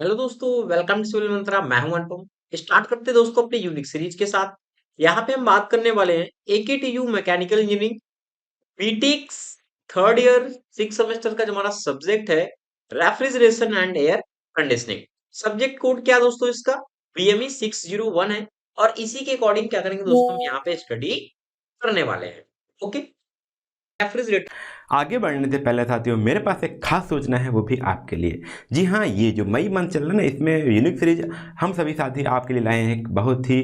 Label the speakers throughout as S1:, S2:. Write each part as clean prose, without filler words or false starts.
S1: Hello दोस्तों, welcome to civil मंत्रा। मैं हूं अनुपम। स्टार्ट करते हैं दोस्तों अपनी यूनिक सीरीज के साथ। यहाँ पे हम बात करने वाले हैं AKTU mechanical engineering B Tech third year 6 semester का जो हमारा सब्जेक्ट है refrigeration and air conditioning. Subject code क्या है दोस्तों इसका? बीएमई 601 है। और इसी के अकॉर्डिंग क्या करेंगे दोस्तों, हम यहाँ पे स्टडी करने वाले हैं। Okay, refrigerator.
S2: आगे बढ़ने से पहले साथियों मेरे पास एक खास सूचना है, वो भी आपके लिए। जी हाँ, ये जो मई मंथ चल रहा है ना, इसमें यूनिक सीरीज हम सभी साथी आपके लिए लाए हैं एक बहुत ही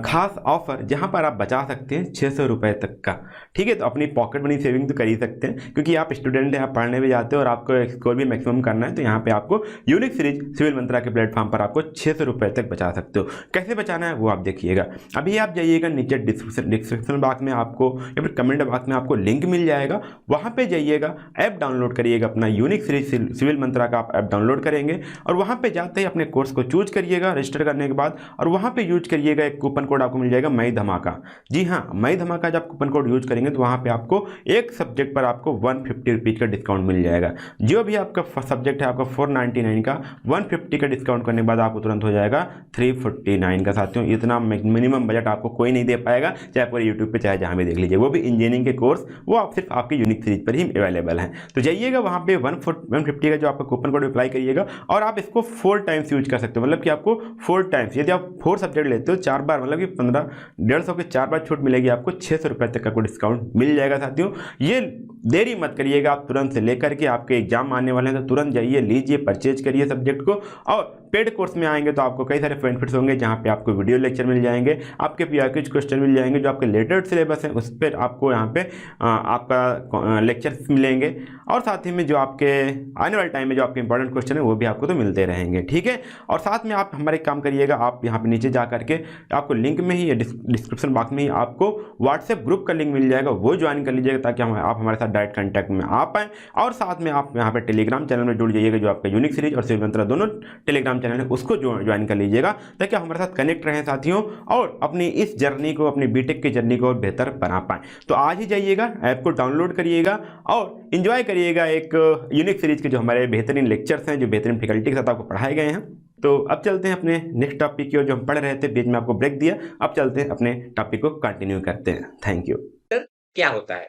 S2: खास ऑफर, जहाँ पर आप बचा सकते हैं 600 रुपये तक का। ठीक है, तो अपनी पॉकेट मनी सेविंग तो कर ही सकते हैं, क्योंकि आप स्टूडेंट हैं, आप पढ़ने भी जाते हो और आपको स्कोर भी मैक्सिमम करना है। तो यहाँ पे आपको यूनिक सीरीज सिविल मंत्रा के प्लेटफॉर्म पर आपको 600 रुपये तक बचा सकते हो। कैसे बचाना है वो आप देखिएगा। अभी आप जाइएगा नीचे डिस्क्रिप्शन बॉक्स में आपको या फिर कमेंट बॉक्स में आपको लिंक मिल जाएगा। वहाँ पे जाइएगा, ऐप डाउनलोड करिएगा, अपना यूनिक सीरीज सिविल मंत्रा का आप ऐप डाउनलोड करेंगे और वहाँ पे जाते ही अपने कोर्स को चूज करिएगा रजिस्टर करने के बाद, और वहाँ पे यूज करिएगा एक कूपन कोड आपको मिल जाएगा मई धमाका। जी हाँ, मई धमाका जब कूपन कोड यूज करेंगे तो वहाँ पे आपको एक सब्जेक्ट पर आपको 150 रुपीज़ का डिस्काउंट मिल जाएगा। जो भी आपका सब्जेक्ट है आपका 499 का, 150 का डिस्काउंट करने के बाद आपको तुरंत हो जाएगा 349 का। साथियों, इतना मिनिमम बजट आपको कोई नहीं दे पाएगा, चाहे पूरे यूट्यूब पे चाहे जहाँ भी देख लीजिए, वो भी इंजीनियरिंग के कोर्स, वो आप सिर्फ आपकी यूनिक सीरीज पर ही अवेलेबल है। तो जाइएगा वहाँ पे 150 का जो आपका कूपन कोड अप्लाई करिएगा, और आप इसको 4 टाइम्स यूज कर सकते हो। मतलब कि आपको 4 टाइम्स, यदि आप 4 सब्जेक्ट लेते हो 4 बार, मतलब कि 1,500 के 4 बार छूट मिलेगी, आपको 600 रुपये तक का कोई डिस्काउंट मिल जाएगा। साथियों, ये देरी मत करिएगा, आप तुरंत से लेकर के, आपके एग्जाम आने वाले हैं तो तुरंत जाइए, लीजिए, परचेज करिए सब्जेक्ट को। और पेड कोर्स में आएंगे तो आपको कई सारे बेनिफिट्स होंगे, जहाँ पे आपको वीडियो लेक्चर मिल जाएंगे, आपके पीआईक्यू क्वेश्चन मिल जाएंगे, जो आपके लेटेड सिलेबस है उस पर आपको यहाँ पे आपका लेक्चर्स मिलेंगे, और साथ ही में जो आपके आने वाले टाइम में जो आपके इंपॉर्टेंट क्वेश्चन है वो भी आपको तो मिलते रहेंगे। ठीक है, और साथ में आप हमारे काम करिएगा, आप यहाँ पे नीचे जा करके आपको लिंक में ही या डिस्क्रिप्शन बॉक्स में ही आपको व्हाट्सएप ग्रुप का लिंक मिल जाएगा, वो ज्वाइन कर लीजिएगा, ताकि आप हमारे साथ डायरेक्ट कॉन्टैक्ट में आ पाएँ। और साथ में आप यहाँ पे टेलीग्राम चैनल में जुड़ जाइएगा, जो आपका यूनिक सीरीज और सिविल मंत्रा दोनों टेलीग्राम चैनल है उसको ज्वाइन कर लीजिएगा, ताकि आप हमारे साथ कनेक्ट रहें साथियों, और अपनी इस जर्नी को, अपनी बीटेक की जर्नी को और बेहतर बना पाएँ। तो आज ही जाइएगा, ऐप को डाउनलोड करिएगा और इन्जॉय करिएगा एक यूनिक सीरीज के जो हमारे बेहतरीन लेक्चर्स हैं, जो बेहतरीन फैकल्टी के साथ आपको पढ़ाए गए हैं। तो अब चलते हैं अपने नेक्स्ट टॉपिक की ओर, जो हम पढ़ रहे थे, बीच में आपको ब्रेक दिया, अब चलते हैं अपने टॉपिक को कंटिन्यू करते हैं। Thank you.
S1: क्या होता है?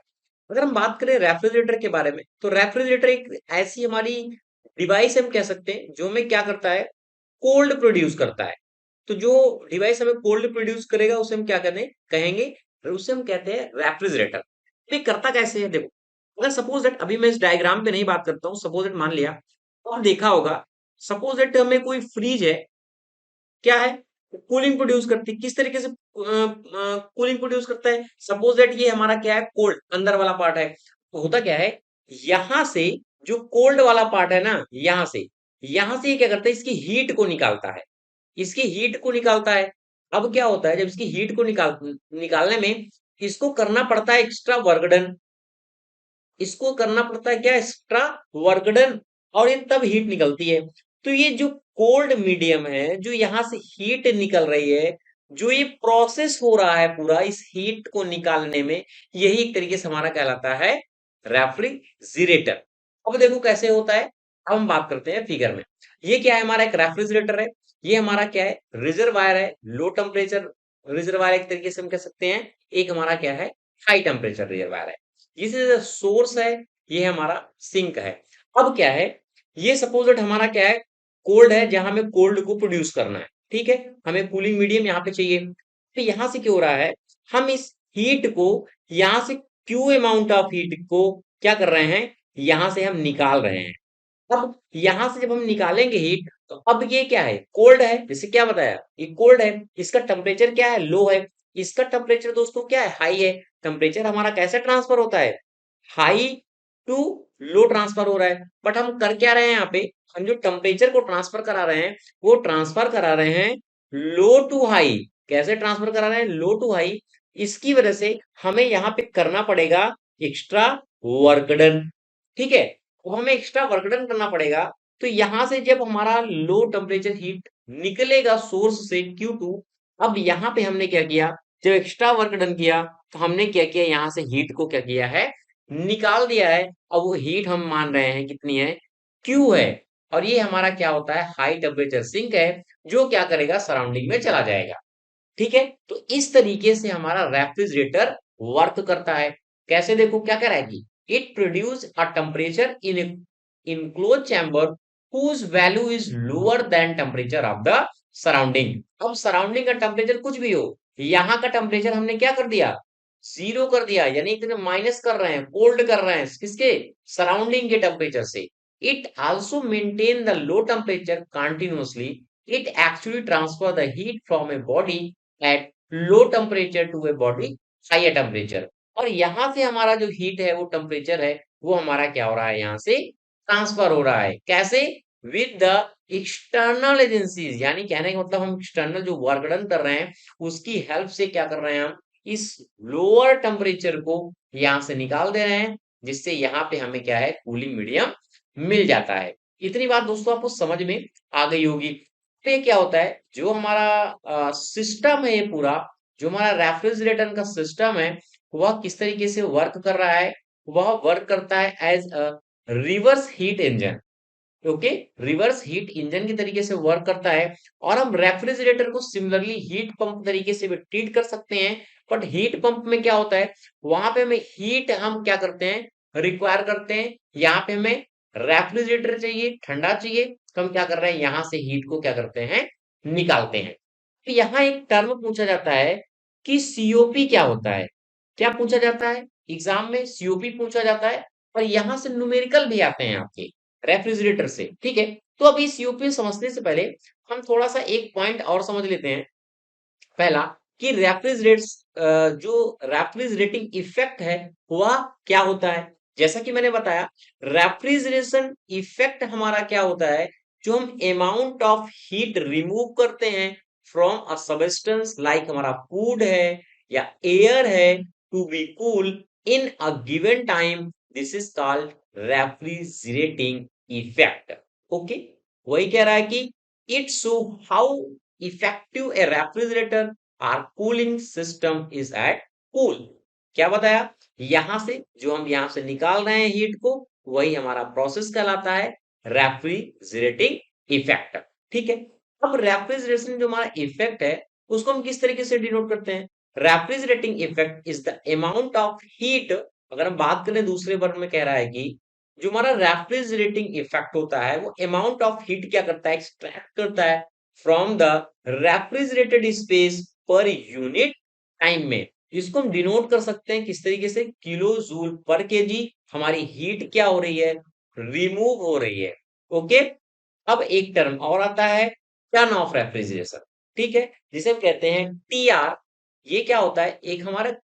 S1: अगर हम बात करें रेफ्रिजरेटर के बारे में, तो रेफ्रिजरेटर एक ऐसी हमारी डिवाइस हम कह सकते हैं जो हमें क्या करता है, कोल्ड प्रोड्यूस करता है। तो जो डिवाइस हमें कोल्ड प्रोड्यूस करेगा उसे हम क्या कहेंगे, उसे हम कहते हैं रेफ्रिजरेटर। ये करता कैसे है देखो, अगर सपोज दैट, अभी मैं इस डायग्राम पे नहीं बात करता हूँ, सपोज दैट मान लिया, तो आप देखा होगा, सपोज दैट हमें कोई फ्रिज है, क्या है, कूलिंग प्रोड्यूस करती है। किस तरीके से कूलिंग प्रोड्यूस करता है? सपोज दैट ये हमारा क्या है, कोल्ड अंदर वाला पार्ट है। तो होता क्या है, यहां से जो कोल्ड वाला पार्ट है ना, यहां से ये क्या करता है, इसकी हीट को निकालता है, इसकी हीट को निकालता है। अब क्या होता है, जब इसकी हीट को निकालने में इसको करना पड़ता है एक्स्ट्रा वर्क डन, इसको करना पड़ता है क्या, एक्स्ट्रा वर्क डन, और ये तब हीट निकलती है। तो ये जो कोल्ड मीडियम है, जो यहाँ से हीट निकल रही है, जो ये प्रोसेस हो रहा है पूरा इस हीट को निकालने में, यही एक तरीके से हमारा कहलाता है रेफ्रिजरेटर। अब देखो कैसे होता है, अब हम बात करते हैं फिगर में। ये क्या है, हमारा एक रेफ्रिजरेटर है। ये हमारा क्या है, रिजर्वायर है, लो टेम्परेचर रिजर्वायर एक तरीके से हम कह सकते हैं। एक हमारा क्या है, हाई टेम्परेचर रिजर्वायर है। ये सोर्स है, ये हमारा सिंक है। अब क्या है, ये सपोज दैट हमारा क्या है, कोल्ड है, जहां हमें कोल्ड को प्रोड्यूस करना है। ठीक है, हमें कूलिंग मीडियम यहाँ पे चाहिए। तो यहां से क्या हो रहा है, हम इस हीट को यहां से, क्यू अमाउंट ऑफ हीट को क्या कर रहे हैं, यहां से हम निकाल रहे हैं। अब यहां से जब हम निकालेंगे हीट, तो अब ये क्या है, कोल्ड है, जैसे क्या बताया, ये कोल्ड है, इसका टेम्परेचर क्या है, लो है। इसका टेम्परेचर दोस्तों क्या है, हाई है। टेम्परेचर हमारा कैसे ट्रांसफर होता है, हाई टू लो ट्रांसफर हो रहा है। बट हम कर क्या रहे हैं यहाँ पे, हम जो टेम्परेचर को ट्रांसफर करा रहे हैं, वो ट्रांसफर करा रहे हैं लो टू हाई। कैसे ट्रांसफर करा रहे हैं, लो टू हाई। इसकी वजह से हमें यहाँ पे करना पड़ेगा एक्स्ट्रा वर्क डन। ठीक है, तो हमें एक्स्ट्रा वर्क डन करना पड़ेगा। तो यहां से जब हमारा लो टेम्परेचर हीट निकलेगा सोर्स से Q2, अब यहाँ पे हमने क्या किया, जब एक्स्ट्रा वर्क डन किया, तो हमने क्या किया, यहाँ से हीट को क्या किया है, निकाल दिया है। अब वो हीट हम मान रहे हैं कितनी है, Q है। और ये हमारा क्या होता है, हाई टेम्परेचर सिंक है, जो क्या करेगा, सराउंडिंग में चला जाएगा। ठीक है, तो इस तरीके से हमारा रेफ्रिजरेटर वर्क करता है। कैसे, देखो क्या कह रहा है कि it produce a temperature in enclose chamber whose value is lower than temperature of the surrounding. अब सराउंडिंग का टेम्परेचर कुछ भी हो, यहाँ का टेम्परेचर हमने क्या कर दिया, जीरो कर दिया, यानी कि माइनस कर रहे हैं, कोल्ड कर रहे हैं, किसके, सराउंडिंग के टेम्परेचर से। It also maintain the low temperature continuously. It actually transfer the heat from a body at low temperature to a body higher temperature. और यहां से हमारा जो हीट है, वो टेम्परेचर है, वो हमारा क्या हो रहा है, यहाँ से ट्रांसफर हो रहा है। कैसे, विद द एक्सटर्नल एजेंसीज, यानी कहने का मतलब हम एक्सटर्नल जो वर्क डन कर रहे हैं, उसकी हेल्प से क्या कर रहे हैं, हम इस लोअर टेम्परेचर को यहाँ से निकाल दे रहे हैं, जिससे यहाँ पे हमें क्या है, कूलिंग मीडियम मिल जाता है। इतनी बात दोस्तों आपको समझ में आ गई होगी। तो ये क्या होता है, जो हमारा सिस्टम है, ये पूरा जो हमारा रेफ्रिजरेटर का सिस्टम है, वह किस तरीके से वर्क कर रहा है, वह वर्क करता है as a reverse heat engine. Okay, reverse heat engine की तरीके से वर्क करता है। और हम रेफ्रिजरेटर को सिमिलरली हीट पंप तरीके से भी ट्रीट कर सकते हैं। बट हीट पंप में क्या होता है, वहां पे हमें हीट हम क्या करते हैं, रिक्वायर करते हैं। यहाँ पे हमें रेफ्रिजरेटर चाहिए, ठंडा चाहिए, तो हम क्या कर रहे हैं, यहाँ से हीट को क्या करते हैं, निकालते हैं। तो यहाँ एक टर्म पूछा जाता है कि सीओपी क्या होता है। क्या पूछा जाता है एग्जाम में, सीओपी पूछा जाता है। और यहाँ से न्यूमेरिकल भी आते हैं आपके रेफ्रिजरेटर से। ठीक है, तो अभी सीओपी समझने से पहले हम थोड़ा सा एक पॉइंट और समझ लेते हैं। पहला, कि जो रेफ्रिजरेटिंग इफेक्ट है, वह क्या होता है। जैसा कि मैंने बताया, रेफ्रिजरेशन इफेक्ट हमारा क्या होता है, जो हम अमाउंट ऑफ हीट रिमूव करते हैं फ्रॉम अ सबस्टेंस, लाइक हमारा फूड है या एयर है, to be cool in a given time, this is called refrigerating effect. Okay, वही कह रहा है कि it show how effective a refrigerator or cooling system is at cool. क्या बताया, यहां से जो हम यहां से निकाल रहे हैं हीट को, वही हमारा प्रोसेस कहलाता है रेफ्रिजरेटिंग इफेक्ट। ठीक है, अब रेफ्रिजरेशन जो हमारा इफेक्ट है, उसको हम किस तरीके से डिनोट करते हैं, refrigerating effect is the amount of heat. अगर हम बात करें दूसरे वर्ड में, कह रहा है कि जो हमारा रेफ्रिजरेटिंग इफेक्ट होता है, वो अमाउंट ऑफ हीट क्या करता है, एक्सट्रैक्ट करता है from the refrigerated space per unit time में। इसको हम डिनोट कर सकते हैं किस तरीके से, किलो जूल पर केजी हमारी हीट क्या हो रही है, रिमूव हो रही है। ओके, अब एक टर्म और आता है, टर्न ऑफ रेफ्रिजरेशन। ठीक है, जिसे हम कहते हैं टीआर। ये क्या होता है, एक हमारा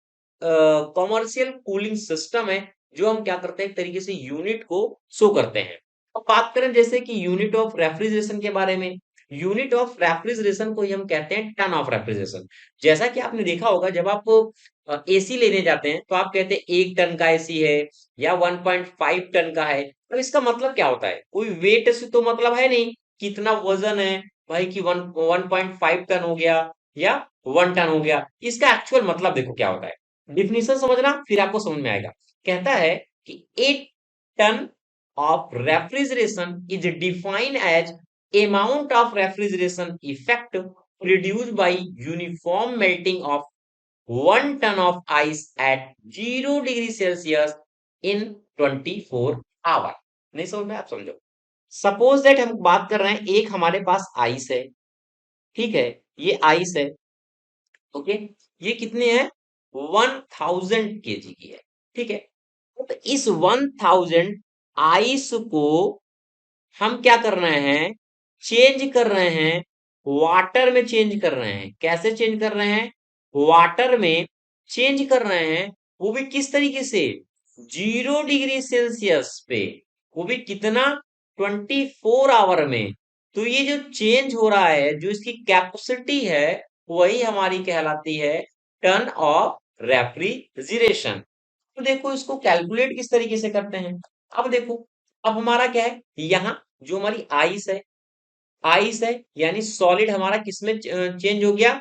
S1: कॉमर्शियल कूलिंग सिस्टम है, जो हम क्या करते हैं, एक तरीके से यूनिट को शो करते हैं। अब बात करें जैसे कि यूनिट ऑफ रेफ्रिजरेशन के बारे में, यूनिट ऑफ रेफ्रिजरेशन को ही हम कहते हैं टन ऑफ रेफ्रिजरेशन। जैसा कि आपने देखा होगा, जब आप एसी लेने जाते हैं, तो आप कहते हैं 1 टन का एसी है या 1.5 टन का है। अब इसका मतलब क्या होता है, कोई वेट से तो मतलब है नहीं, कितना वजन है भाई, कि 1.5 टन हो गया या 1 टन हो गया। इसका एक्चुअल मतलब देखो क्या होता है, डिफिनीशन समझना, फिर आपको समझ में आएगा। कहता है कि 8 ton of refrigeration is defined as amount of refrigeration effect produced by uniform melting of 1 ton of ice at 0 degree Celsius in 24 hour. नहीं समझ में, आप समझो। सपोज दैट हम बात कर रहे हैं, एक हमारे पास आइस है, ठीक है, ये आइस है। ओके, ये कितने है, 1000 kg की है। ठीक है, तो इस 1000 आइस को हम क्या कर रहे हैं, चेंज कर रहे हैं, वाटर में चेंज कर रहे हैं। कैसे चेंज कर रहे हैं, वाटर में चेंज कर रहे हैं, वो भी किस तरीके से, 0 डिग्री सेल्सियस पे, वो भी कितना, 24 आवर में। तो ये जो चेंज हो रहा है, जो इसकी कैपेसिटी है, वही हमारी कहलाती है टन ऑफ रेफ्रिजरेशन। तो देखो इसको कैलकुलेट किस तरीके से करते हैं। अब देखो, अब हमारा क्या है, यहाँ जो हमारी आइस है, यानी सॉलिड हमारा किसमें चेंज हो गया,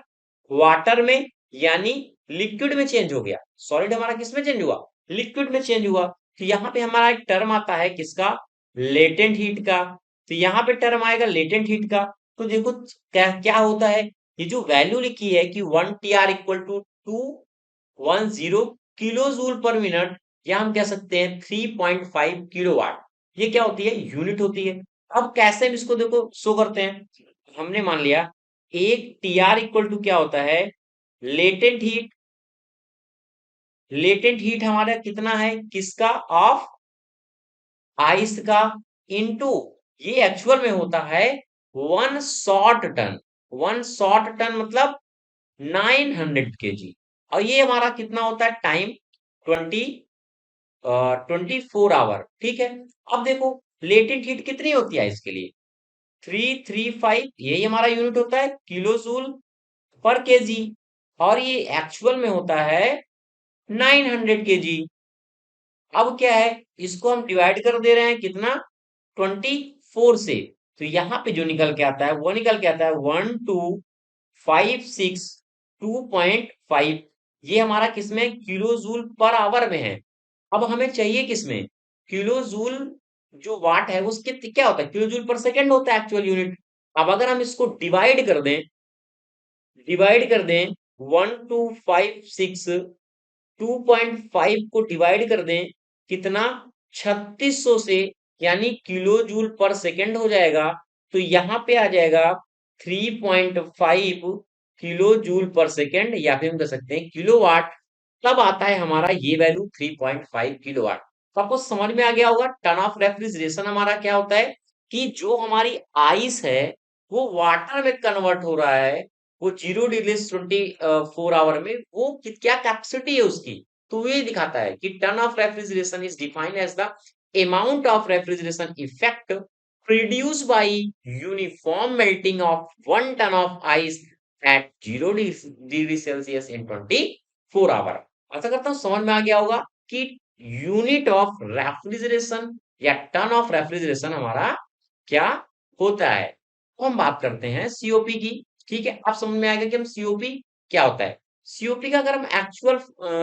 S1: वाटर में, यानी लिक्विड में चेंज हो गया। सॉलिड हमारा किसमें चेंज हुआ, लिक्विड में चेंज हुआ। तो यहाँ पे हमारा एक टर्म आता है किसका, लेटेंट हीट का। तो यहाँ पे टर्म आएगा लेटेंट हीट का। तो देखो क्या क्या होता है, ये जो वैल्यू लिखी है कि 1 TR equal to 210 kilo joule per minute, या हम कह सकते हैं 3.5 किलोवाट, ये क्या होती है, यूनिट होती है। अब कैसे हम इसको देखो शो करते हैं, हमने मान लिया 1 TR इक्वल टू क्या होता है, लेटेंट हीट। लेटेंट हीट हमारा कितना है, किसका, ऑफ आइस का, इनटू ये एक्चुअल में होता है 1 शॉर्ट टन। 1 शॉर्ट टन मतलब 900 kg। और ये हमारा कितना होता है टाइम, 24 आवर, ठीक है। अब देखो लेटेंट हीट कितनी होती है इसके लिए, 335, यही हमारा यूनिट होता है किलो जूल पर केजी, और ये एक्चुअल में होता है 900 kg। अब क्या है, इसको हम डिवाइड कर दे रहे हैं कितना, 24 से। तो यहाँ पे जो निकल के आता है वो निकल के आता है 1256 2.5, ये हमारा किसमें, किलो जूल पर आवर में है। अब हमें चाहिए किसमें, किलो जूल, जो वाट है उसके क्या होता है, किलो जूल पर सेकेंड होता है एक्चुअल यूनिट। अब अगर हम इसको डिवाइड कर दें 1256 2.5 को डिवाइड कर दें कितना, 3600 से, यानी किलो जूल पर सेकेंड हो जाएगा। तो यहाँ पे आ जाएगा 3.5 किलो जूल पर सेकेंड, या फिर हम कह सकते हैं किलोवाट। तब आता है हमारा ये वैल्यू 3.5 किलोवाट। तो आपको समझ में आ गया होगा टर्न ऑफ रेफ्रिजरेशन हमारा क्या होता है, कि जो हमारी आइस है वो वाटर में कन्वर्ट हो रहा है, वो 0 डिग्री 24 आवर में, वो क्या कैपेसिटी है उसकी। तो ये दिखाता है कि ton of refrigeration is defined as the amount of refrigeration effect produced by uniform melting of 1 ton of ice at 0 degree Celsius in 24 hour. आशा करता हूँ समझ में आ गया होगा कि यूनिट ऑफ रेफ्रिजरेशन या टर्न ऑफ रेफ्रिजरेशन हमारा क्या होता है। तो हम बात करते हैं सीओपी की, ठीक है। अब समझ में आएगा कि हम सीओपी क्या होता है। सीओपी का अगर हम एक्चुअल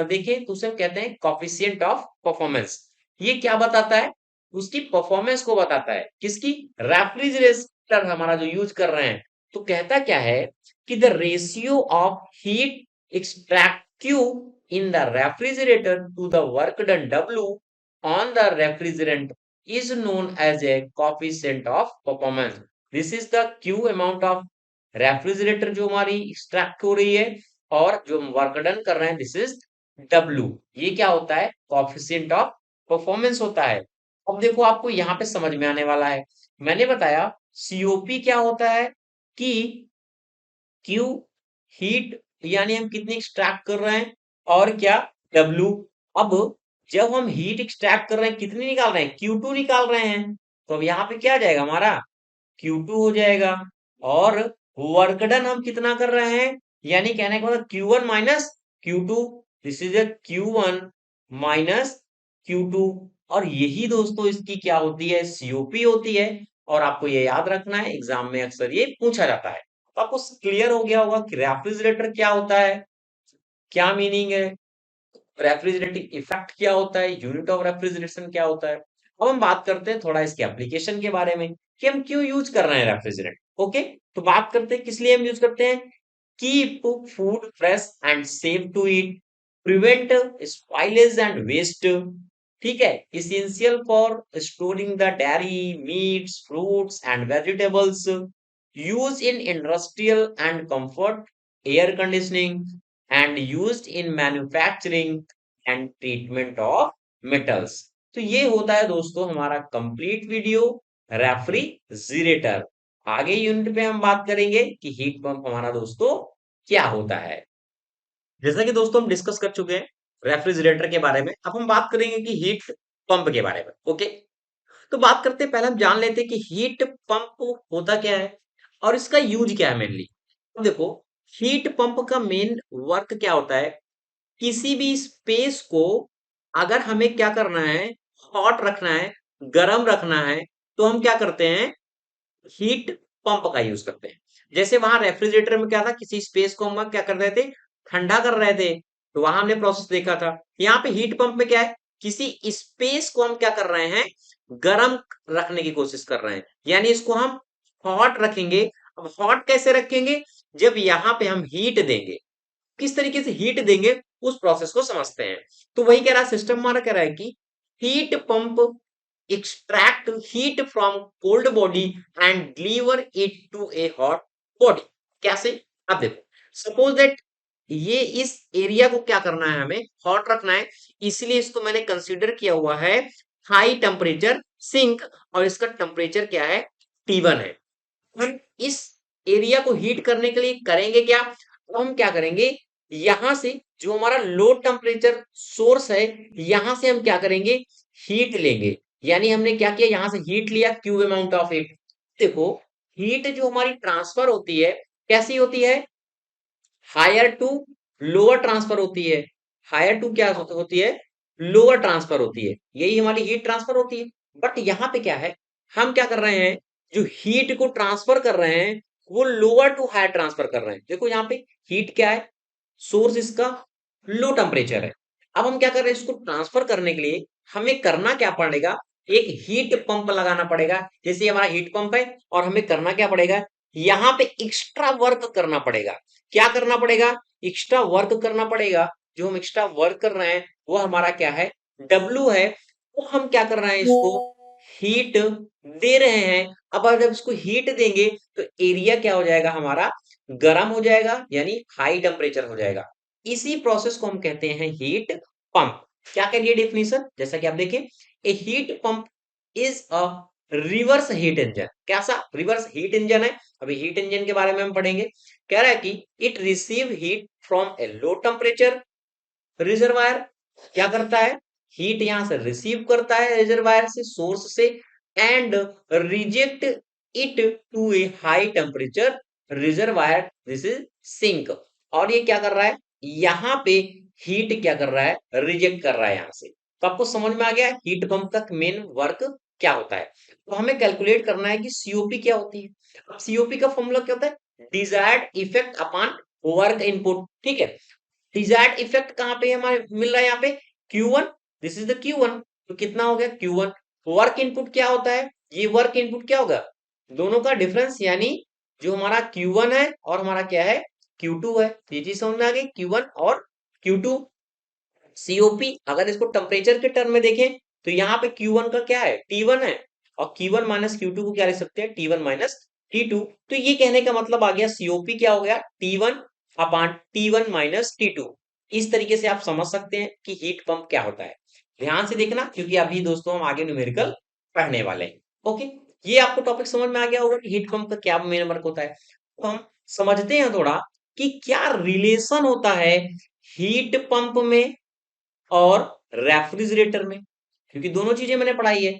S1: देखें तो उसे हम कहते हैं कॉफिशिएंट ऑफ परफॉर्मेंस। ये क्या बताता है, उसकी परफॉर्मेंस को बताता है, किसकी, रेफ्रिजरेटर हमारा जो यूज कर रहे हैं। तो कहता क्या है कि the ratio of heat extractive in the refrigerator to the work done W on the refrigerant is known as a coefficient of performance. This is the Q amount of refrigerator जो हमारी एक्सट्रैक्ट हो रही है और जो हम work done कर रहे हैं, दिस इज W। ये क्या होता है, कोएफिशिएंट ऑफ परफॉर्मेंस होता है। अब देखो आपको यहाँ पे समझ में आने वाला है, मैंने बताया सीओपी क्या होता है कि क्यू हीट, यानी हम कितनी एक्सट्रैक्ट कर रहे हैं, और क्या, डब्ल्यू। अब जब हम हीट एक्सट्रैक्ट कर रहे हैं कितनी निकाल रहे हैं, Q2 निकाल रहे हैं। तो अब यहाँ पे क्या आ जाएगा हमारा, Q2 हो जाएगा। और वर्क डन हम कितना कर रहे हैं, यानी कहने का मतलब Q1 minus Q2, this is Q1 minus Q2। और यही दोस्तों इसकी क्या होती है, सीओपी होती है। और आपको ये याद रखना है, एग्जाम में अक्सर ये पूछा जाता है। तो आपको क्लियर हो गया होगा कि रेफ्रिजरेटर क्या होता है, क्या मीनिंग है, रेफ्रिजरेटिंग इफेक्ट क्या होता है, यूनिट ऑफ रेफ्रिजरेशन क्या होता है। अब हम बात करते हैं थोड़ा इसके एप्लीकेशन के बारे में, कि हम क्यों यूज कर रहे हैं रेफ्रिजरेंट। ओके, तो बात करते हैं किस लिए हम यूज करते हैं। Keep food fresh and safe to eat, prevent spoilage and waste, ठीक है, essential for storing the dairy meats fruits and vegetables, use in industrial and comfort air conditioning, and used in manufacturing and treatment of metals। तो ये होता है दोस्तों हमारा complete video refrigerator. आगे unit पे हम बात करेंगे कि हीट पंप हमारा दोस्तों क्या होता है। जैसा कि दोस्तों हम डिस्कस कर चुके हैं रेफ्रिजरेटर के बारे में, अब हम बात करेंगे कि हीट पंप के बारे में। ओके, तो बात करते हैं, पहले हम जान लेते हैं कि हीट पंप होता क्या है और इसका यूज क्या है मेनली। तो देखो, हीट पंप का मेन वर्क क्या होता है, किसी भी स्पेस को अगर हमें क्या करना है, हॉट रखना है, गर्म रखना है, तो हम क्या करते हैं, हीट पंप का यूज करते हैं। जैसे वहां रेफ्रिजरेटर में क्या था, किसी स्पेस को हम क्या कर रहे थे, ठंडा कर रहे थे, तो वहां हमने प्रोसेस देखा था। यहाँ पे हीट पंप में क्या है, किसी स्पेस को हम क्या कर रहे हैं, गर्म रखने की कोशिश कर रहे हैं। यानी इसको हम हॉट रखेंगे। अब हॉट कैसे रखेंगे? जब यहाँ पे हम हीट देंगे। किस तरीके से हीट देंगे उस प्रोसेस को समझते हैं। तो वही कह रहा, सिस्टम हमारा कह रहा है कि heat pump extract heat from cold body and deliver it to a hot body। कैसे? अब देखो, सपोज दैट ये इस एरिया को क्या करना है, हमें हॉट रखना है, इसलिए इसको मैंने कंसीडर किया हुआ है हाई टेम्परेचर सिंक, और इसका टेम्परेचर क्या है, T1 है। हम इस एरिया को हीट करने के लिए करेंगे क्या? तो हम क्या करेंगे, यहां से जो हमारा लो टेम्परेचर सोर्स है, यहां से हम क्या करेंगे, हीट लेंगे। यानी हमने क्या किया, यहां से हीट लिया, क्यूब अमाउंट ऑफ हीट। देखो, हीट जो हमारी ट्रांसफर होती है, कैसी होती है, हायर टू लोअर ट्रांसफर होती है। हायर टू क्या होती है, लोअर ट्रांसफर होती है, यही हमारी हीट ट्रांसफर होती है। बट यहाँ पे क्या है, हम क्या कर रहे हैं, जो हीट को ट्रांसफर कर रहे हैं वो लोअर टू हायर ट्रांसफर कर रहे हैं। देखो यहाँ पे हीट क्या है, सोर्स इसका लो टेम्परेचर है। अब हम क्या कर रहे हैं, इसको ट्रांसफर करने के लिए हमें करना क्या पड़ेगा, एक हीट पंप लगाना पड़ेगा। जैसे हमारा हीट पंप है, और हमें करना क्या पड़ेगा, यहाँ पे एक्स्ट्रा वर्क करना पड़ेगा। क्या करना पड़ेगा, एक्स्ट्रा वर्क करना पड़ेगा। जो हम एक्स्ट्रा वर्क कर रहे हैं वो हमारा क्या है, डब्लू है। वो हम क्या कर रहे हैं, इसको हीट दे रहे हैं। अब जब इसको हीट देंगे तो एरिया क्या हो जाएगा, हमारा गर्म हो जाएगा, यानी हाई टेम्परेचर हो जाएगा। इसी प्रोसेस को हम कहते हैं हीट पंप। क्या करिए डेफिनेशन, जैसा कि आप देखें, a heat pump is a reverse heat engine. कैसा रिवर्स हीट इंजन है, अभी हीट इंजन के बारे में हम पढ़ेंगे। कह रहा है कि it receive heat from A low temperature reservoir. क्या करता है, हीट यहां से रिसीव करता है रिजर्वायर से, सोर्स से, and reject it to a high temperature reservoir, this is sink. और ये क्या कर रहा है, यहाँ पे हीट क्या कर रहा है, रिजेक्ट कर रहा है यहां से। तो आपको समझ में आ गया हीट पंप का मेन वर्क क्या होता है। तो हमें कैलकुलेट करना है कि सीओपी क्या होती है। अब सीओपी का फॉर्मूला क्या होता है, desired effect upon work input. ठीक है, डिजायर्ड इफेक्ट कहां पे हमारे मिल रहा है, यहाँ पे Q1, this is the Q1। तो कितना हो गया Q1। वर्क इनपुट क्या होता है, ये वर्क इनपुट क्या होगा, दोनों का डिफरेंस, यानी जो हमारा Q1 है और हमारा क्या है, Q2 है। ये चीज समझ में आ गई, Q1 और Q2। सीओपी अगर इसको टेम्परेचर के टर्म में देखें तो यहाँ पे Q1 का क्या है, T1 है, और Q1 माइनस Q2 को क्या लिख सकते हैं, T1 माइनस T2। तो ये कहने का मतलब आ गया सीओपी क्या हो गया, T1 upon T1 minus T2। इस तरीके से आप समझ सकते हैं कि हीट पंप क्या होता है। ध्यान से देखना, क्योंकि अभी दोस्तों हम आगे न्यूमेरिकल पढ़ने वाले हैं। ओके, ये आपको टॉपिक समझ में आ गया होगा कि हीट पंप का क्या मेन वर्क होता है। तो हम समझते हैं थोड़ा कि क्या रिलेशन होता है हीट पंप में और रेफ्रिजरेटर में, क्योंकि दोनों चीजें मैंने पढ़ाई है।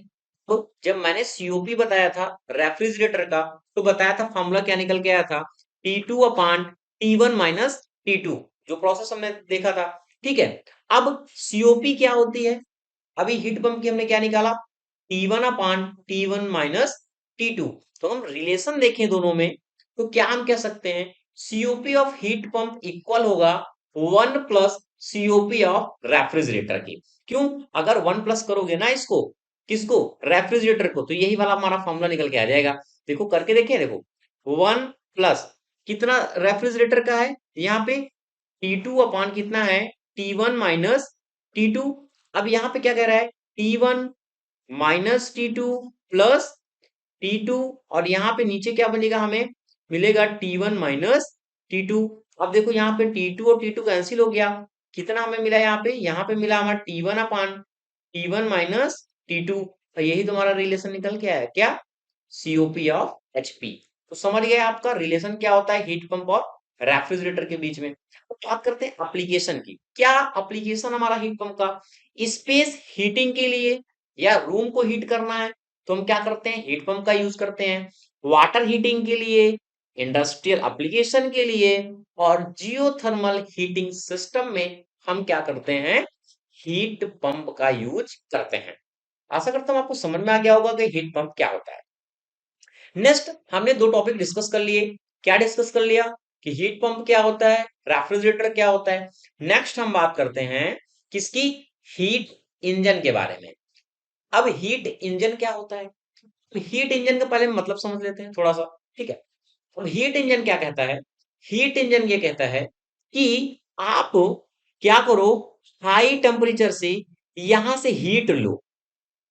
S1: तो जब मैंने सीओपी बताया था रेफ्रिजरेटर का, तो बताया था फॉर्मूला क्या निकल के आया था, T2 अपान T1 माइनस T2, जो प्रोसेस हमने देखा था। ठीक है, अब सीओपी क्या होती है, अभी हीट पंप की हमने क्या निकाला, T1 अपान T1 माइनस T2। तो हम रिलेशन देखें दोनों में, तो क्या हम कह सकते हैं, COP of heat pump equal होगा 1 प्लस सीओपी ऑफ रेफ्रिजरेटर की। क्यों, अगर 1 प्लस करोगे ना इसको, किसको, रेफ्रिजरेटर को, तो यही वाला हमारा फॉर्मूला निकल के आ जाएगा। देखो करके देखें, देखो 1 प्लस कितना रेफ्रिजरेटर का है, यहाँ पे T2 अपॉन कितना है, T1 माइनस T2। अब यहाँ पे क्या कह रहा है, T1 minus T2 plus T2, और यहाँ पे नीचे क्या बनेगा, हमें मिलेगा T1 माइनस T2। अब देखो यहाँ पे T2 और T2 कैंसिल हो गया, कितना हमें मिला यहाँ पे मिला हमारा T1 अपान T1 माइनस T2। तो यही तुम्हारा रिलेशन निकल के आया, क्या, सीओपी ऑफ एचपी। तो समझ गए आपका रिलेशन क्या होता है हीट पंप और रेफ्रिजरेटर के बीच में। तो बात करते हैं एप्लीकेशन की, क्या एप्लीकेशन हमारा हीट पंप का, स्पेस हीटिंग के लिए या रूम को हीट करना है तो हम क्या करते हैं, हीट पंप का यूज करते हैं। वाटर हीटिंग के लिए, इंडस्ट्रियल एप्लीकेशन के लिए, और जियोथर्मल हीटिंग सिस्टम में हम क्या करते हैं, हीट पंप का यूज करते हैं। आशा करता हूं आपको समझ में आ गया होगा कि हीट पंप क्या होता है। नेक्स्ट हमने दो टॉपिक डिस्कस कर लिए। क्या डिस्कस कर लिया, कि हीट पंप क्या होता है, रेफ्रिजरेटर क्या होता है। नेक्स्ट हम बात करते हैं किसकी, हीट इंजन के बारे में। अब हीट इंजन क्या होता है, तो हीट इंजन का पहले मतलब समझ लेते हैं थोड़ा सा, ठीक है। और हीट इंजन क्या कहता है, हीट इंजन ये कहता है कि आप क्या करो, हाई टेम्परेचर से यहां से हीट लो,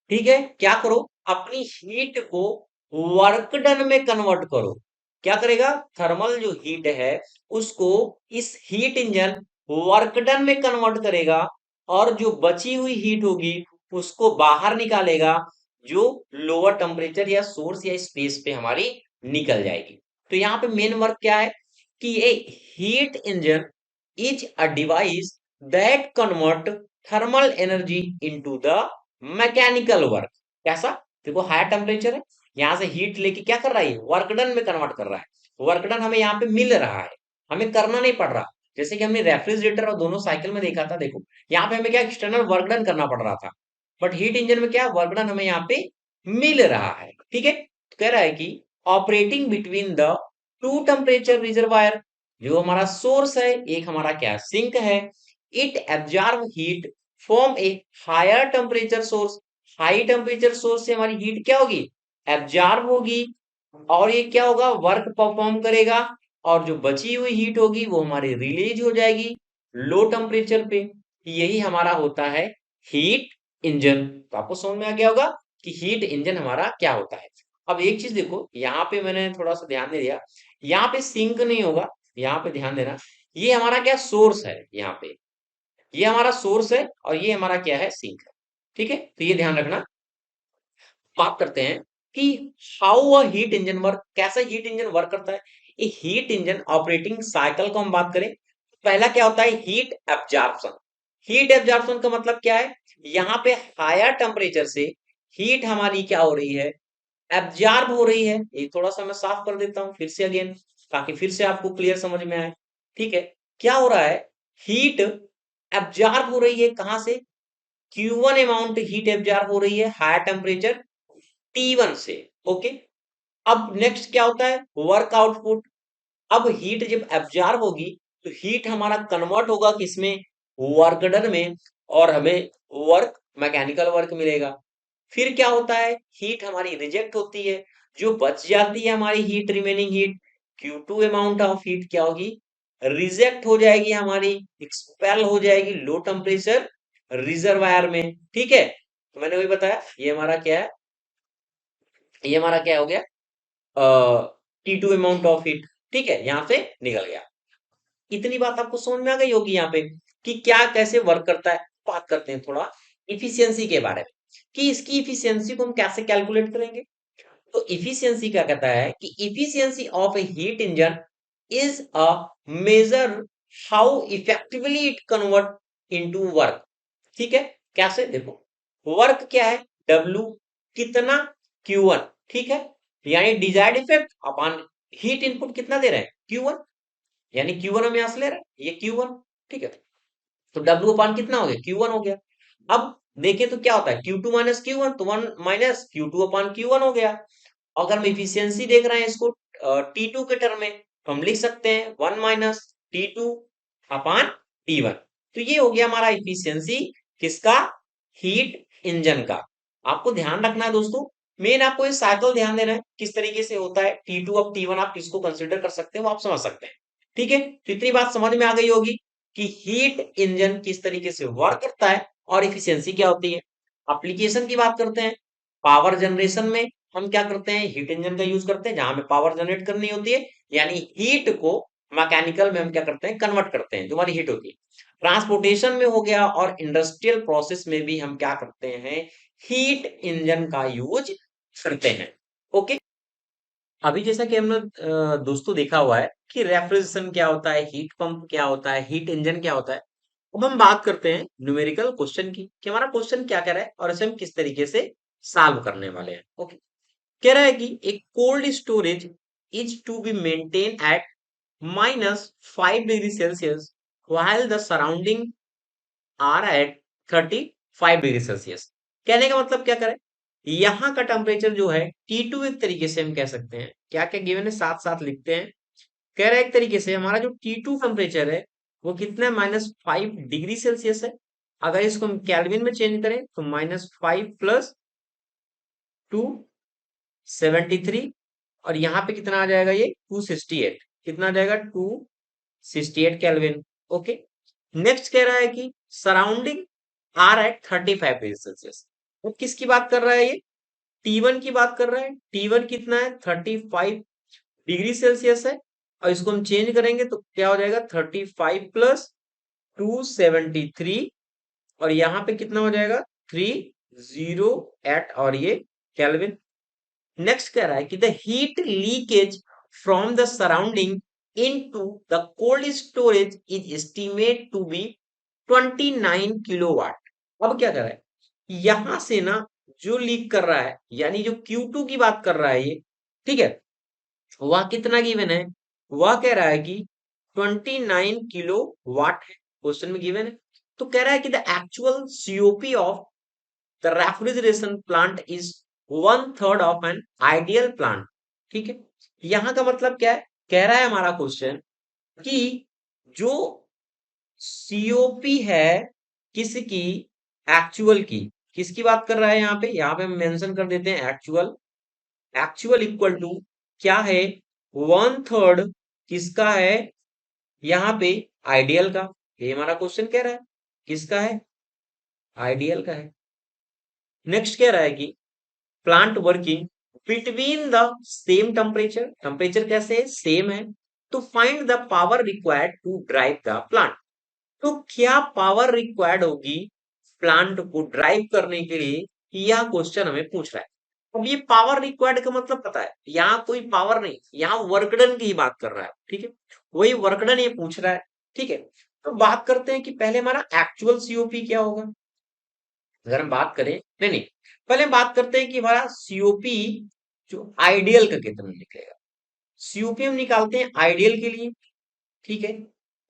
S1: ठीक है, क्या करो, अपनी हीट को वर्क डन में कन्वर्ट करो। क्या करेगा, थर्मल जो हीट है उसको इस हीट इंजन वर्क डन में कन्वर्ट करेगा, और जो बची हुई हीट होगी उसको बाहर निकालेगा, जो लोअर टेम्परेचर या सोर्स या स्पेस पे हमारी निकल जाएगी। तो यहाँ पे मेन वर्क क्या है कि a heat engine is a device that convert thermal energy into the mechanical work. कैसा, देखो हायर टेम्परेचर है, यहाँ से हीट लेके क्या कर रहा है, वर्क डन में कन्वर्ट कर रहा है। वर्क डन हमें यहाँ पे मिल रहा है, हमें करना नहीं पड़ रहा। जैसे कि हमने रेफ्रिजरेटर और दोनों साइकिल में देखा था, देखो यहाँ पे हमें क्या एक्सटर्नल वर्क डन करना पड़ रहा था, बट हीट इंजन में क्या वर्क डन हमें यहाँ पे मिल रहा है, ठीक है। तो कह रहा है कि operating between the two temperature reservoir, जो हमारा सोर्स है, एक हमारा क्या सिंक है, it absorb heat from a higher temperature source. High temperature source से हमारी हीट क्या होगी, एब्जॉर्ब होगी, और ये क्या होगा, वर्क परफॉर्म करेगा, और जो बची हुई हीट होगी वो हमारी रिलीज हो जाएगी लो टेम्परेचर पे। यही हमारा होता है हीट इंजन। तो आपको समझ में आ गया होगा कि हीट इंजन हमारा क्या होता है। अब एक चीज देखो, यहाँ पे मैंने थोड़ा सा ध्यान नहीं दिया, यहाँ पे सिंक नहीं होगा, यहाँ पे ध्यान देना, ये हमारा क्या सोर्स है, यहाँ पे ये हमारा सोर्स है और ये हमारा क्या है, सिंक है, ठीक है। तो ये ध्यान रखना। बात करते हैं कि how a heat engine work, कैसा हीट इंजन वर्क करता है। ये हीट इंजन ऑपरेटिंग साइकिल को हम बात करें, पहला क्या होता है, हीट एब्जॉर्प्शन। हीट एब्जॉर्प्शन का मतलब क्या है, यहाँ पे हायर टेम्परेचर से हीट हमारी क्या हो रही है, एब्जॉर्ब हो रही है। ये थोड़ा सा मैं साफ कर देता हूँ फिर से अगेन, ताकि फिर से आपको क्लियर समझ में आए, ठीक है। क्या हो रहा है, हीट एब्जॉर्ब हो रही है कहां से, Q1 अमाउंट हीट एब्जॉर्ब हो रही है हायर टेम्परेचर T1 से, ओके। अब नेक्स्ट क्या होता है, वर्क आउटपुट। अब हीट जब एब्जॉर्ब होगी तो हीट हमारा कन्वर्ट होगा किसमें, वर्क डन में, और हमें वर्क मैकेनिकल वर्क मिलेगा। फिर क्या होता है, हीट हमारी रिजेक्ट होती है, जो बच जाती है हमारी heat, remaining heat Q2 amount of heat क्या होगी, रिजेक्ट हो जाएगी हमारी, एक्सपेल हो जाएगी लो टेम्परेचर रिजर्वायर में, ठीक है। तो मैंने वही बताया, ये हमारा क्या है, ये हमारा क्या हो गया, T2 अमाउंट ऑफ हीट, ठीक है, यहाँ से निकल गया। इतनी बात आपको समझ में आ गई होगी यहाँ पे कि क्या कैसे वर्क करता है। बात करते हैं थोड़ा इफिशियंसी के बारे में, कि इसकी इफिशियंसी को हम कैसे कैलकुलेट करेंगे। तो इफिशियंसी क्या कहता है कि efficiency of A heat engine is a major how effectively it convert into work, ठीक है। कैसे, देखो वर्क क्या है, W कितना, Q1, ठीक है, यानी desired effect upon heat input कितना दे रहे हैं, Q1, यानी Q1 हम यहां से ले रहे हैं, ये Q1, ठीक है। तो W अपान कितना हो गया, Q1 हो गया। अब देखें तो क्या होता है, Q2 माइनस Q1, तो 1 माइनस Q2 अपान Q1 हो गया। अगर हम इफिशियंसी देख रहे हैं इसको T2 के टर्म में, तो हम लिख सकते हैं 1 माइनस T2 अपान T1। तो ये हो गया हमारा इफिशियंसी किसका, हीट इंजन का। आपको ध्यान रखना है दोस्तों, मेन आपको ये साइकिल ध्यान देना है किस तरीके से होता है, T2 अब T1 आप किसको कंसिडर कर सकते हैं वो आप समझ सकते हैं, ठीक है। तो इतनी बात समझ में आ गई होगी कि हीट इंजन किस तरीके से वर्क करता है और इफिशियंसी क्या होती है। एप्लीकेशन की बात करते हैं, पावर जनरेशन में हम क्या करते हैं, हीट इंजन का यूज करते हैं जहां हमें पावर जनरेट करनी होती है, यानी हीट को मैकेनिकल में हम क्या करते हैं, कन्वर्ट करते हैं, जो हमारी हीट होती है। ट्रांसपोर्टेशन में हो गया, और इंडस्ट्रियल प्रोसेस में भी हम क्या करते हैं, हीट इंजन का यूज करते हैं, ओके। अभी जैसा कि हमने दोस्तों देखा हुआ है कि रेफ्रिजरेशन क्या होता है, हीट पंप क्या होता है, हीट इंजन क्या होता है। अब हम बात करते हैं न्यूमेरिकल क्वेश्चन की, कि हमारा क्वेश्चन क्या कह रहा है और इसे हम किस तरीके से सॉल्व करने वाले हैं, ओके। कह रहा है कि एक cold storage is to be maintain at -5 degree Celsius while the surrounding are at 35 degree Celsius. कहने का मतलब क्या करें, यहाँ का टेम्परेचर जो है T2 एक तरीके से हम कह सकते हैं, क्या क्या गिवन है साथ साथ लिखते हैं। कह रहा है एक तरीके से हमारा जो T2 टेम्परेचर है वो कितना है, -5 डिग्री सेल्सियस है। अगर इसको हम केल्विन में चेंज करें तो -5 + 2 273 और यहाँ पे कितना आ जाएगा ये 268, कितना आ जाएगा 268 केल्विन। ओके, नेक्स्ट कह रहा है कि surrounding are at 35 degree Celsius. वो किसकी बात कर रहा है ये? T1 की बात कर रहा है। T1 कितना है? 35 डिग्री सेल्सियस है और इसको हम चेंज करेंगे तो क्या हो जाएगा 35 प्लस 273 और यहाँ पे कितना हो जाएगा 308 और ये केल्विन। नेक्स्ट कह रहा है कि the heat leakage from the surrounding into the cold storage is estimate to be 29 kilowatt. अब क्या कर रहा है, यहां से ना जो लीक कर रहा है यानी जो Q2 की बात कर रहा है ये, ठीक है, वह कितना गिवन है? वह कह रहा है कि 29 किलो वाट है, क्वेश्चन में गिवन है। तो कह रहा है कि the actual COP of the refrigeration plant is 1/3 of an ideal plant. ठीक है, यहां का मतलब क्या है? कह रहा है हमारा क्वेश्चन कि जो सीओपी है किसकी? एक्चुअल की। किसकी बात कर रहा है यहाँ पे? यहाँ पे हम मेंशन कर देते हैं एक्चुअल। एक्चुअल इक्वल टू क्या है? 1/3 किसका है? यहाँ पे आइडियल का। ये हमारा क्वेश्चन कह रहा है किसका है? आइडियल का है। नेक्स्ट कह रहा है कि plant working between the same temperature, temperature कैसे है? सेम है। तो find the power required to drive the plant. तो क्या पावर रिक्वायर्ड होगी प्लांट को ड्राइव करने के लिए, यह क्वेश्चन हमें पूछ रहा है। अब ये पावर रिक्वायर्ड का मतलब पता है, यहाँ कोई पावर नहीं, यहाँ वर्क डन की ही बात कर रहा है। ठीक है, वही वर्क डन ये पूछ रहा है। ठीक है, तो बात करते हैं कि पहले हमारा एक्चुअल सीओपी क्या होगा। अगर हम बात करें, नहीं नहीं, पहले हम बात करते हैं कि हमारा सीओपी जो आइडियल का कितना निकलेगा। सीओपी हम निकालते हैं आइडियल के लिए। ठीक है,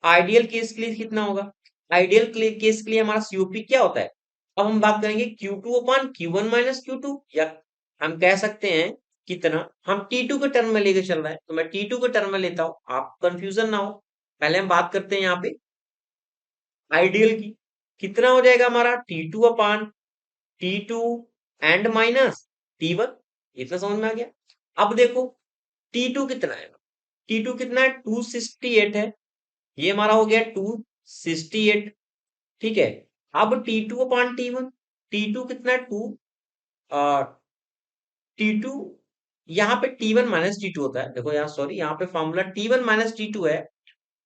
S1: आइडियल केस के लिए कितना होगा? आइडियल केस के लिए हमारा सीओपी क्या होता है? अब हम बात करेंगे Q2 अपान Q1 माइनस Q2, या हम कह सकते हैं कितना, हम T2 के टर्म में लेके चल रहा है तो मैं T2 के टर्म में लेता हूं, आप कंफ्यूजन ना हो। पहले हम बात करते हैं यहाँ पे आइडियल की। कितना हो जाएगा हमारा T2 upon T2 and minus T1। इतना समझ में आ गया? अब देखो T2 कितना है? T2 कितना है? 268 है। ये हमारा हो गया 268। ठीक है, अब T2 अपान T1, T2 कितना है? 2, T2, यहाँ पे T1 माइनस T2 होता है। देखो यहाँ, सॉरी, यहाँ पे फॉर्मूला T1 माइनस T2 है,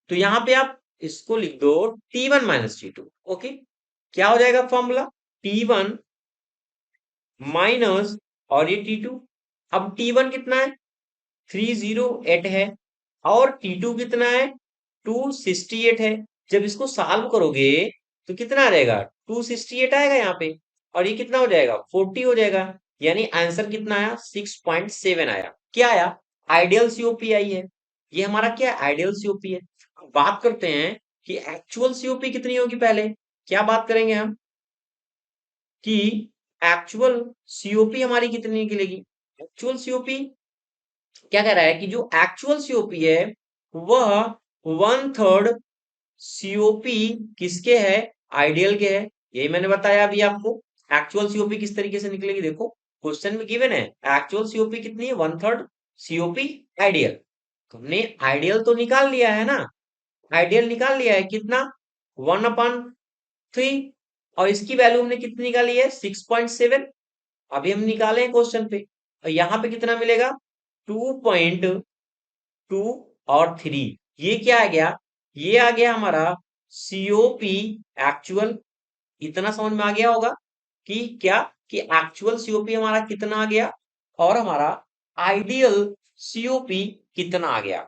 S1: तो यहाँ पे आप इसको लिख दो T1 माइनस T2। ओके, क्या हो जाएगा फॉर्मूला? T1 माइनस और ये T2। अब T1 कितना है? 308 है और T2 कितना है? 268 है। जब इसको सॉल्व करोगे तो कितना आ जाएगा? 268 आएगा यहाँ पे और ये कितना हो जाएगा? 40 हो जाएगा। यानी आंसर कितना आया? 6.7 आया। क्या आया? आइडियल सीओपी आई है। ये हमारा क्या है? आइडियल सीओपी है। अब बात करते हैं कि एक्चुअल सीओपी कितनी होगी। पहले क्या बात करेंगे हम कि एक्चुअल सीओपी हमारी कितनी निकलेगी। एक्चुअल सीओपी क्या कह रहा है कि जो एक्चुअल सीओपी है वह 1/3 सीओपी किसके है? आइडियल के है। यही मैंने बताया अभी आपको। एक्चुअल सीओपी किस तरीके से निकलेगी, देखो क्वेश्चन में गिवन है एक्चुअल सीओपी कितनी है? 1/3 सीओपी आइडियल। हमने आइडियल तो निकाल लिया है ना, आइडियल निकाल लिया है कितना? 1/3 और इसकी वैल्यू हमने कितनी निकाली है? 6.7। अभी हम निकाले हैं क्वेश्चन पे और यहाँ पे कितना मिलेगा? 2.2 और 3। ये क्या आ गया? ये आ गया हमारा सीओपी एक्चुअल। इतना समझ में आ गया होगा कि क्या, कि एक्चुअल सीओपी हमारा कितना आ गया और हमारा आइडियल सीओपी कितना आ गया।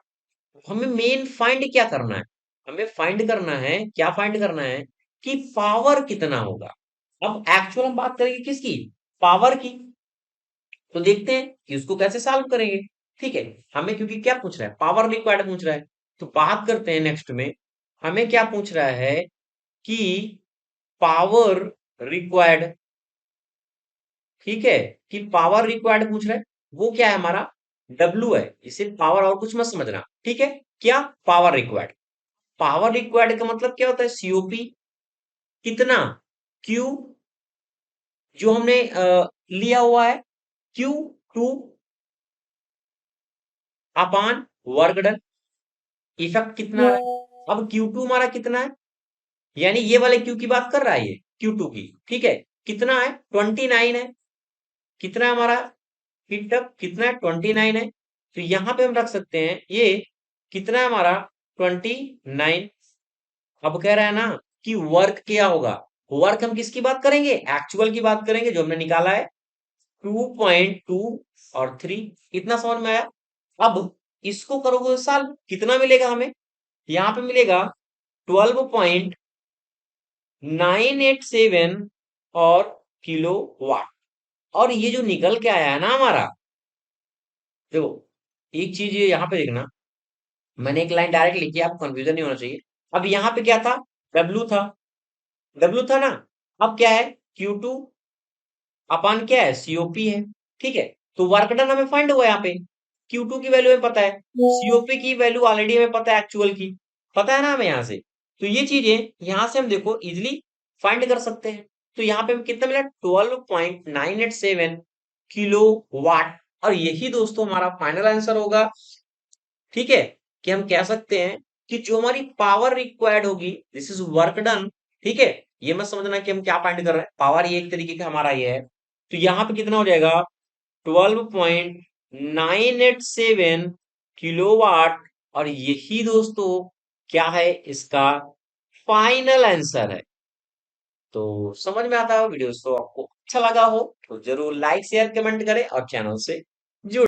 S1: हमें मेन फाइंड क्या करना है? हमें फाइंड करना है, क्या फाइंड करना है? कि पावर कितना होगा। अब एक्चुअल हम बात करेंगे किसकी? पावर की। तो देखते हैं कि उसको कैसे सॉल्व करेंगे। ठीक है, हमें क्योंकि क्या पूछ रहा है? पावर रिक्वायर्ड पूछ रहा है। तो बात करते हैं नेक्स्ट में, हमें क्या पूछ रहा है कि पावर रिक्वायर्ड। ठीक है, कि पावर रिक्वायर्ड पूछ रहा है, वो क्या है हमारा? W है। इसे पावर और कुछ मत समझना। ठीक है, क्या? Power required. पावर रिक्वायर्ड का मतलब क्या होता है? सीओपी कितना? Q जो हमने लिया हुआ है Q2 अपान वर्क डन। इफेक्ट कितना है? अब Q2 हमारा कितना है, यानी ये वाले Q की बात कर रहा है ये Q2 की, ठीक है। कितना है? 29 है। कितना है हमारा हीट अप, कितना है? 29 है। तो यहाँ पे हम रख सकते हैं ये कितना है हमारा 29। अब कह रहा है ना कि वर्क क्या होगा, वर्क हम किसकी बात करेंगे? एक्चुअल की बात करेंगे, जो हमने निकाला है 2.2 और 3। इतना समझ में आया? अब इसको करोगे तो साल कितना मिलेगा हमें? यहाँ पे मिलेगा 12.987 और किलो वाट। और ये जो निकल के आया है ना हमारा, देखो एक चीज ये यहाँ पे देखना, मैंने एक लाइन डायरेक्ट लिखी है, आपको कंफ्यूजन नहीं होना चाहिए। अब यहाँ पे क्या था? W था, W था ना। अब क्या है? Q2 अपान क्या है? COP है, ठीक है। तो वर्क डन हमें फाइंड हुआ यहाँ पे, Q2 की वैल्यू हमें पता है, COP की वैल्यू ऑलरेडी हमें पता है, एक्चुअल की पता है ना हमें यहाँ से। तो ये चीजें यहाँ से हम देखो इजिली फाइंड कर सकते हैं। तो यहाँ पे हमें कितना मिला? 12.987 किलो वाट। और यही दोस्तों हमारा फाइनल आंसर होगा, ठीक है। कि हम कह सकते हैं कि जो हमारी पावर रिक्वायर्ड होगी, दिस इज वर्क डन, ठीक है। ये मत समझना कि हम क्या फाइंड कर रहे हैं, पावर ये एक तरीके का हमारा ये है। तो यहाँ पे कितना हो जाएगा? 12.987 किलोवाट। और यही दोस्तों क्या है? इसका फाइनल आंसर है। तो समझ में आता है वीडियो, तो आपको अच्छा लगा हो तो जरूर लाइक शेयर कमेंट करें और चैनल से जुड़